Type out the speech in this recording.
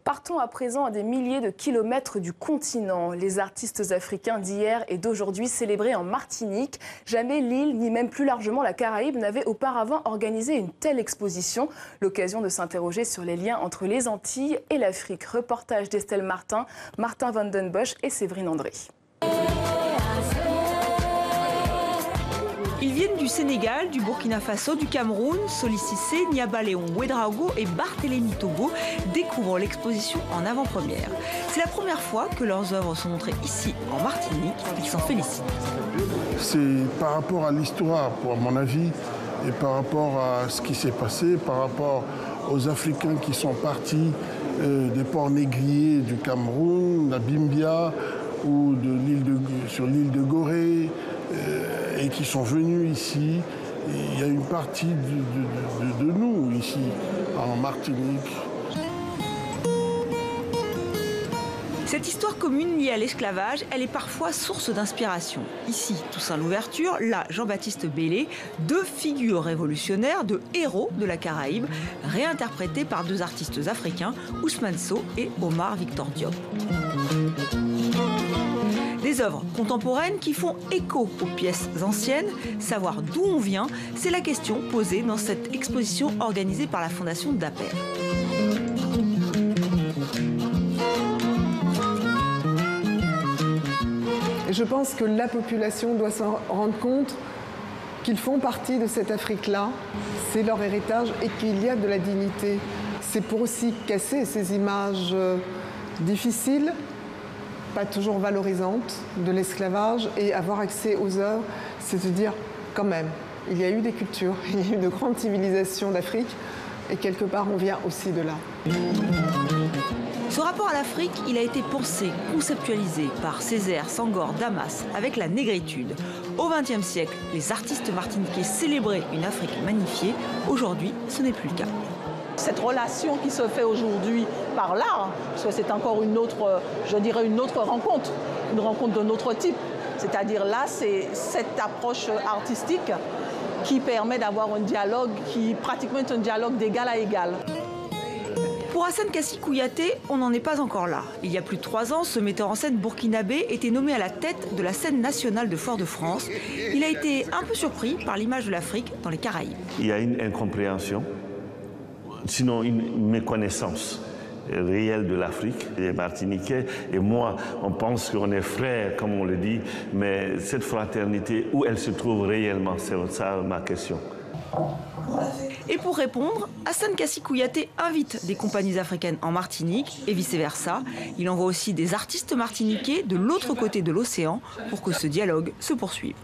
Partons à présent à des milliers de kilomètres du continent. Les artistes africains d'hier et d'aujourd'hui célébrés en Martinique. Jamais l'île, ni même plus largement la Caraïbe, n'avait auparavant organisé une telle exposition. L'occasion de s'interroger sur les liens entre les Antilles et l'Afrique. Reportage d'Estelle Martin, Martin Van Den Bosch et Séverine André. Ils viennent du Sénégal, du Burkina Faso, du Cameroun. Soli Cissé, Niabaléon Ouédraogo et Barthélémy Togo découvrent l'exposition en avant-première. C'est la première fois que leurs œuvres sont montrées ici, en Martinique. Ils s'en félicitent. C'est par rapport à l'histoire, à mon avis, et par rapport à ce qui s'est passé, par rapport aux Africains qui sont partis des ports négriers du Cameroun, la Bimbia, ou sur l'île de Gorée, et qui sont venus ici. Il y a une partie de nous ici, en Martinique. Cette histoire commune liée à l'esclavage, elle est parfois source d'inspiration. Ici, Toussaint Louverture, là, Jean-Baptiste Bellé, deux figures révolutionnaires, deux héros de la Caraïbe, réinterprétés par deux artistes africains, Ousmane Sow et Omar Victor Diop. Des œuvres contemporaines qui font écho aux pièces anciennes. Savoir d'où on vient, c'est la question posée dans cette exposition organisée par la Fondation Dapper. Je pense que la population doit s'en rendre compte qu'ils font partie de cette Afrique-là. C'est leur héritage et qu'il y a de la dignité. C'est pour aussi casser ces images difficiles, pas toujours valorisantes, de l'esclavage, et avoir accès aux œuvres, c'est de dire quand même, il y a eu des cultures, il y a eu de grandes civilisations d'Afrique, et quelque part on vient aussi de là. Ce rapport à l'Afrique, il a été pensé, conceptualisé par Césaire, Senghor, Damas, avec la négritude. Au XXe siècle, les artistes martiniquais célébraient une Afrique magnifiée. Aujourd'hui, ce n'est plus le cas. Cette relation qui se fait aujourd'hui par l'art, parce que c'est encore une autre, je dirais une autre rencontre, une rencontre d'un autre type. C'est-à-dire là, c'est cette approche artistique qui permet d'avoir un dialogue qui pratiquement est un dialogue d'égal à égal. Pour Hassane Kassi Kouyaté, on n'en est pas encore là. Il y a plus de 3 ans, ce metteur en scène burkinabé était nommé à la tête de la scène nationale de Fort-de-France. Il a été un peu surpris par l'image de l'Afrique dans les Caraïbes. Il y a une incompréhension, sinon une méconnaissance réelle de l'Afrique. Les Martiniquais et moi, on pense qu'on est frères, comme on le dit, mais cette fraternité, où elle se trouve réellement, c'est ça ma question. Et pour répondre, Hassane Kassi Kouyaté invite des compagnies africaines en Martinique et vice-versa. Il envoie aussi des artistes martiniquais de l'autre côté de l'océan pour que ce dialogue se poursuive.